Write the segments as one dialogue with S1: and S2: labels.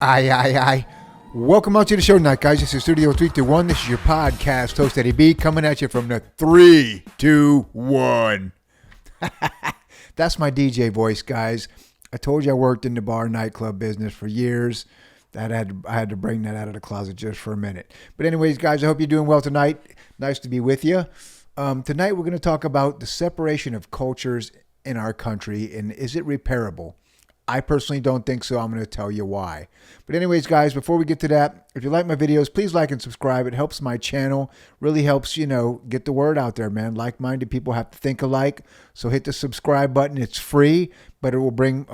S1: Aye, aye, aye. Welcome out to the show tonight, guys. This is Studio 321. This is your podcast host, Eddie B, coming at you from the 3, 2, 1. That's my DJ voice, guys. I told you I worked in the bar nightclub business for years. I had to bring that out of the closet just for a minute. But anyways, guys, I hope you're doing well tonight. Nice to be with you. Tonight we're going to talk about the separation of cultures in our country, and is it repairable? I personally don't think so. I'm going to tell you why. But anyways, guys, before we get to that, if you like my videos, please like and subscribe. It helps my channel. Really helps, get the word out there, man. Like-minded people have to think alike. So hit the subscribe button. It's free, but it will bring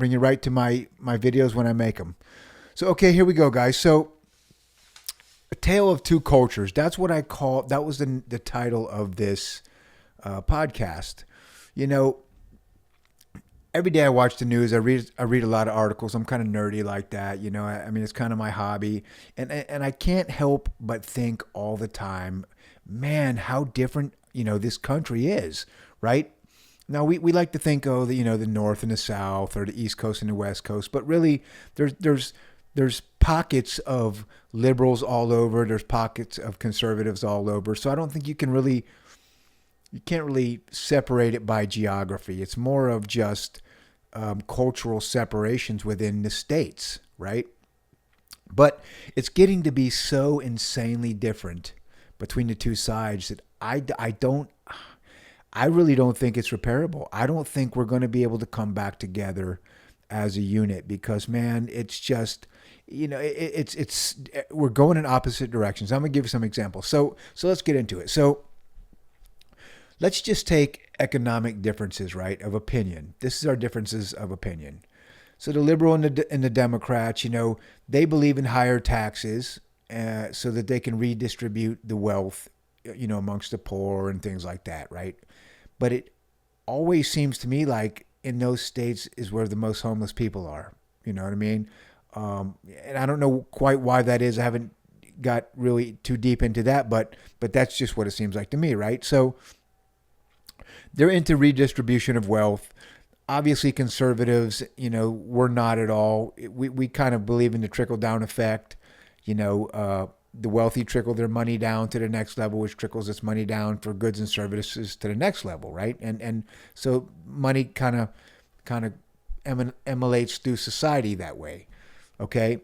S1: you right to my videos when I make them. So, okay, here we go, guys. So, A Tale of Two Cultures. That's what I call, that was the title of this podcast. Every day I watch the news. I read a lot of articles. I'm kind of nerdy like that. I mean, it's kind of my hobby. And I can't help but think all the time, man, how different, this country is, right? Now, we like to think, the North and the South or the East Coast and the West Coast. But really, there's pockets of liberals all over. There's pockets of conservatives all over. So I don't think you can't really separate it by geography. It's more of just cultural separations within the states, right? But it's getting to be so insanely different between the two sides that I really don't think it's repairable. I don't think we're going to be able to come back together as a unit because, man, it's just, it's we're going in opposite directions. I'm going to give you some examples. So let's get into it. So let's just take economic differences, right, of opinion. This is our differences of opinion. So the liberal and the Democrats, they believe in higher taxes so that they can redistribute the wealth, amongst the poor and things like that, right? But it always seems to me like in those states is where the most homeless people are. You know what I mean? And I don't know quite why that is. I haven't got really too deep into that, but that's just what it seems like to me, right? So they're into redistribution of wealth. Obviously, conservatives, we're not at all. We kind of believe in the trickle-down effect. The wealthy trickle their money down to the next level, which trickles its money down for goods and services to the next level, right? And so money kind of emanates through society that way, okay?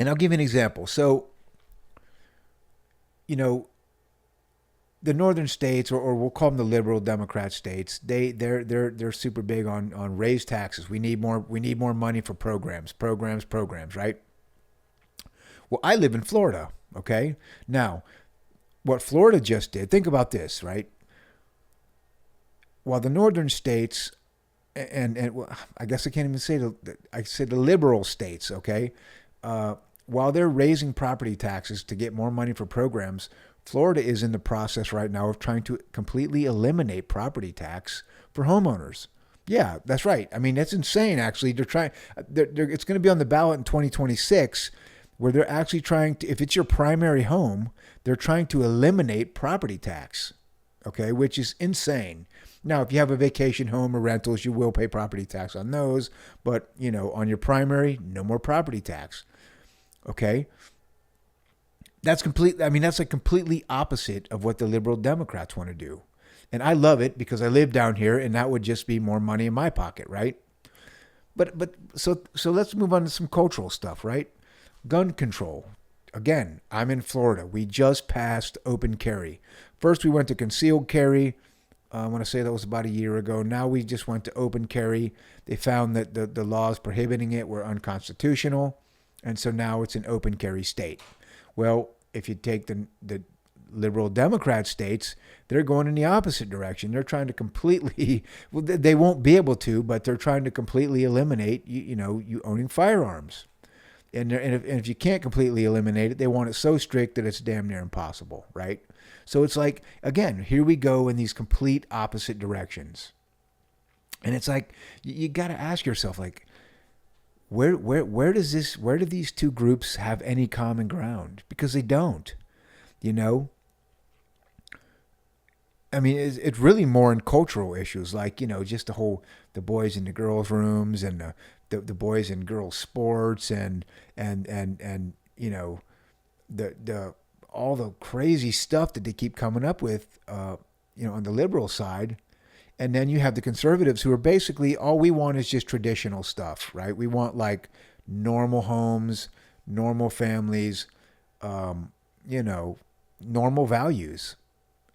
S1: And I'll give you an example. So, the northern states, or we'll call them the liberal Democrat states, they're super big on raised taxes. We need more money for programs, right? Well, I live in Florida, okay? Now, what Florida just did, think about this, right? While the northern states, and well, I guess I can't even say I said the liberal states, okay? While they're raising property taxes to get more money for programs, Florida is in the process right now of trying to completely eliminate property tax for homeowners. Yeah, that's right. I mean, that's insane, actually. It's going to be on the ballot in 2026 where they're actually trying to, if it's your primary home, they're trying to eliminate property tax, okay, which is insane. Now, if you have a vacation home or rentals, you will pay property tax on those, but, on your primary, no more property tax, okay? That's like completely opposite of what the liberal Democrats want to do. And I love it because I live down here and that would just be more money in my pocket, right? But so let's move on to some cultural stuff, right? Gun control. Again, I'm in Florida. We just passed open carry. First we went to concealed carry. I want to say that was about a year ago. Now we just went to open carry. They found that the laws prohibiting it were unconstitutional. And so now it's an open carry state. Well, if you take the liberal Democrat states, they're going in the opposite direction. They're trying to completely, well, they won't be able to, but they're trying to completely eliminate, you owning firearms. And if you can't completely eliminate it, they want it so strict that it's damn near impossible, right? So it's like, again, here we go in these complete opposite directions. And it's like, you got to ask yourself, like, where do these two groups have any common ground? Because they don't, I mean, it's really more in cultural issues, like, just the boys in the girls' rooms and the boys and girls sports and the all the crazy stuff that they keep coming up with, on the liberal side. And then you have the conservatives who are basically, all we want is just traditional stuff, right? We want like normal homes, normal families, normal values.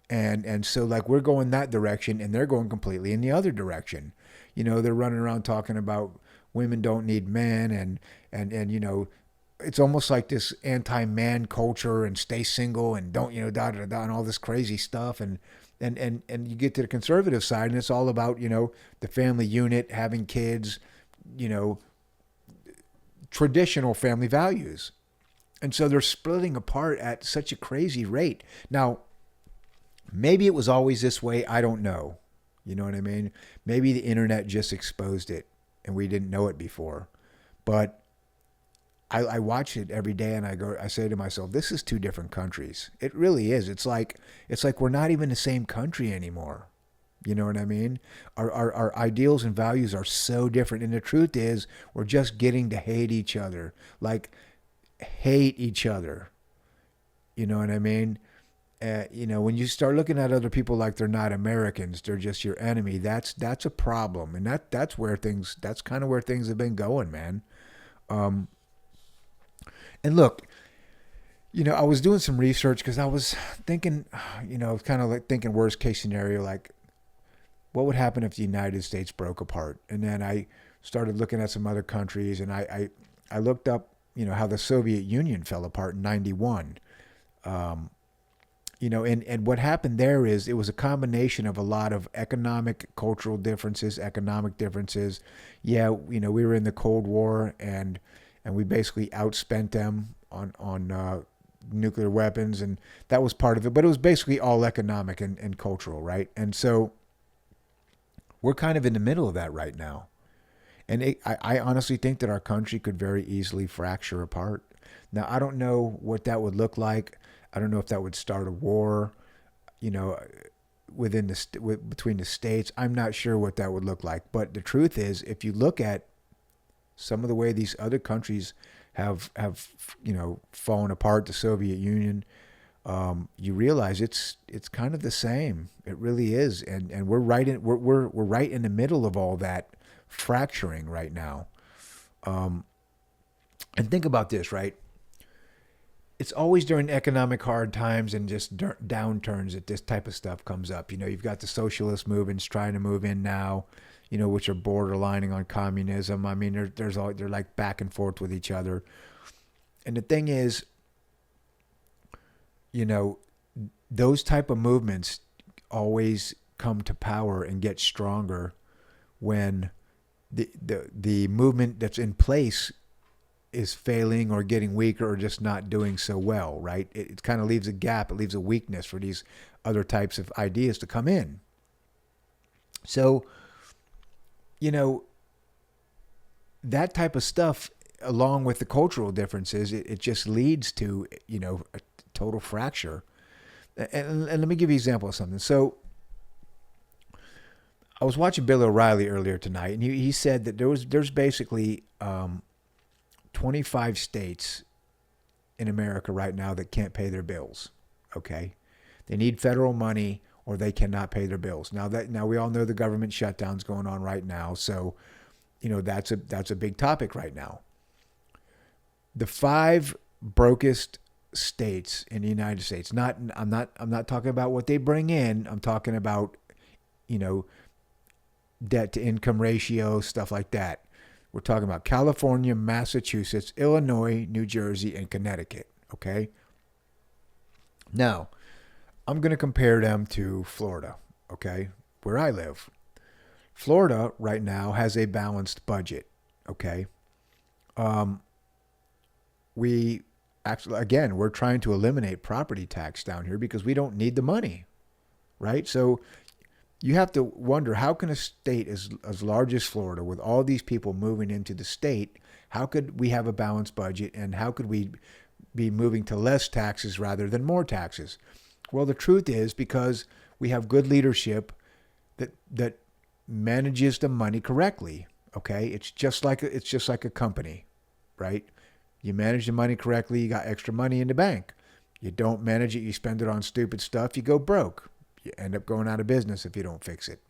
S1: And so like we're going that direction and they're going completely in the other direction. They're running around talking about women don't need men and it's almost like this anti-man culture and stay single and don't, da da da and all this crazy stuff. And you get to the conservative side and it's all about, the family unit, having kids, traditional family values. And so they're splitting apart at such a crazy rate. Now, maybe it was always this way. I don't know. You know what I mean? Maybe the internet just exposed it and we didn't know it before. But I watch it every day and I say to myself, this is two different countries. It really is. It's like we're not even the same country anymore. You know what I mean? Our ideals and values are so different. And the truth is, we're just getting to hate each other. Like, hate each other. You know what I mean? When you start looking at other people like they're not Americans, they're just your enemy. That's a problem. And that's kind of where things have been going, man. And look, I was doing some research because I was thinking, kind of like thinking worst case scenario, like what would happen if the United States broke apart? And then I started looking at some other countries and I looked up, how the Soviet Union fell apart in 91. And what happened there is it was a combination of a lot of economic, cultural differences, economic differences. Yeah, we were in the Cold War and we basically outspent them on nuclear weapons, and that was part of it. But it was basically all economic and cultural, right? And so we're kind of in the middle of that right now. And I honestly think that our country could very easily fracture apart. Now, I don't know what that would look like. I don't know if that would start a war, between the states. I'm not sure what that would look like. But the truth is, if you look at some of the way these other countries have fallen apart, the Soviet Union, you realize it's kind of the same. It really is, and we're right in the middle of all that fracturing right now. And think about this, right? It's always during economic hard times and just downturns that this type of stuff comes up. You've got the socialist movements trying to move in now, which are borderlining on communism. I mean, they're like back and forth with each other. And the thing is, those type of movements always come to power and get stronger when the movement that's in place is failing or getting weaker or just not doing so well, right? It kind of leaves a gap. It leaves a weakness for these other types of ideas to come in. So, that type of stuff, along with the cultural differences, it just leads to, a total fracture. And let me give you an example of something. So I was watching Bill O'Reilly earlier tonight, and he said that there's basically 25 states in America right now that can't pay their bills. Okay, they need federal money or they cannot pay their bills. Now we all know the government shutdown's going on right now, so that's a big topic right now. The 5 brokest states in the United States. I'm not talking about what they bring in. I'm talking about debt to income ratio, stuff like that. We're talking about California, Massachusetts, Illinois, New Jersey, and Connecticut. Okay. Now, I'm going to compare them to Florida. Okay, where I live. Florida right now has a balanced budget. Okay. We actually, again, we're trying to eliminate property tax down here because we don't need the money, right? So you have to wonder, how can a state as large as Florida, with all these people moving into the state, how could we have a balanced budget, and how could we be moving to less taxes rather than more taxes? Well, the truth is because we have good leadership that manages the money correctly. Okay, it's just like a company, right? You manage the money correctly, you got extra money in the bank. You don't manage it, you spend it on stupid stuff, you go broke. You end up going out of business if you don't fix it.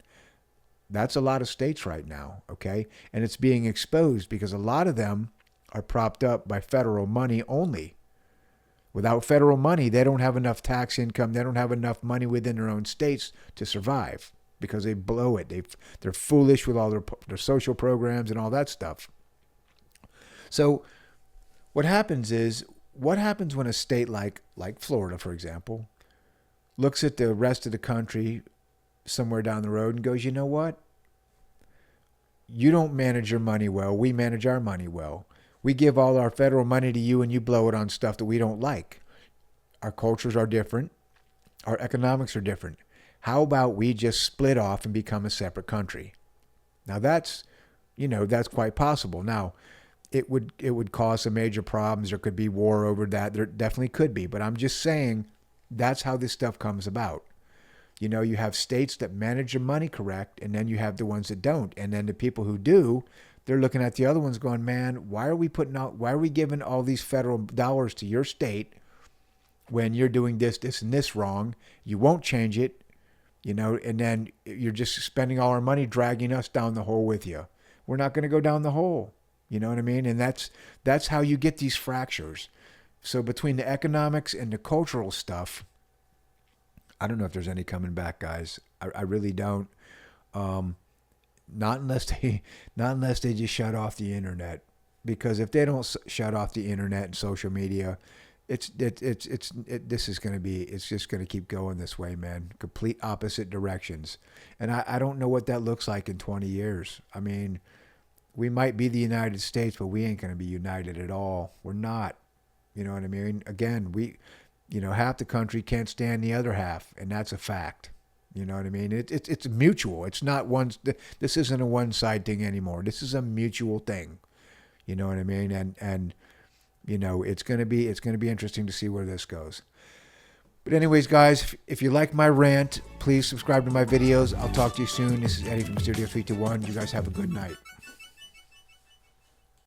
S1: That's a lot of states right now, okay? And it's being exposed because a lot of them are propped up by federal money only. Without federal money, they don't have enough tax income. They don't have enough money within their own states to survive because they blow it. They're foolish with all their social programs and all that stuff. So what happens when a state like Florida, for example, looks at the rest of the country somewhere down the road and goes, you know what? You don't manage your money well. We manage our money well. We give all our federal money to you and you blow it on stuff that we don't like. Our cultures are different. Our economics are different. How about we just split off and become a separate country? Now that's quite possible. Now, it would cause some major problems. There could be war over that. There definitely could be. But I'm just saying that's how this stuff comes about. You have states that manage their money correct, and then you have the ones that don't. And then the people who do, they're looking at the other ones going, man, why are we giving all these federal dollars to your state when you're doing this, and this wrong? You won't change it, and then you're just spending all our money dragging us down the hole with you. We're not going to go down the hole. You know what I mean? And that's how you get these fractures. So between the economics and the cultural stuff, I don't know if there's any coming back, guys. I really don't. Not unless they just shut off the internet, because if they don't shut off the internet and social media, it's just going to keep going this way, man. Complete opposite directions. And I don't know what that looks like in 20 years. I mean, we might be the United States, but we ain't going to be united at all. We're not. You know what I mean? Again, half the country can't stand the other half, and that's a fact. You know what I mean? It's mutual. It's not one. This isn't a one-side thing anymore. This is a mutual thing. You know what I mean? And it's gonna be interesting to see where this goes. But anyways, guys, if you like my rant, please subscribe to my videos. I'll talk to you soon. This is Eddie from Studio 321. You guys have a good night.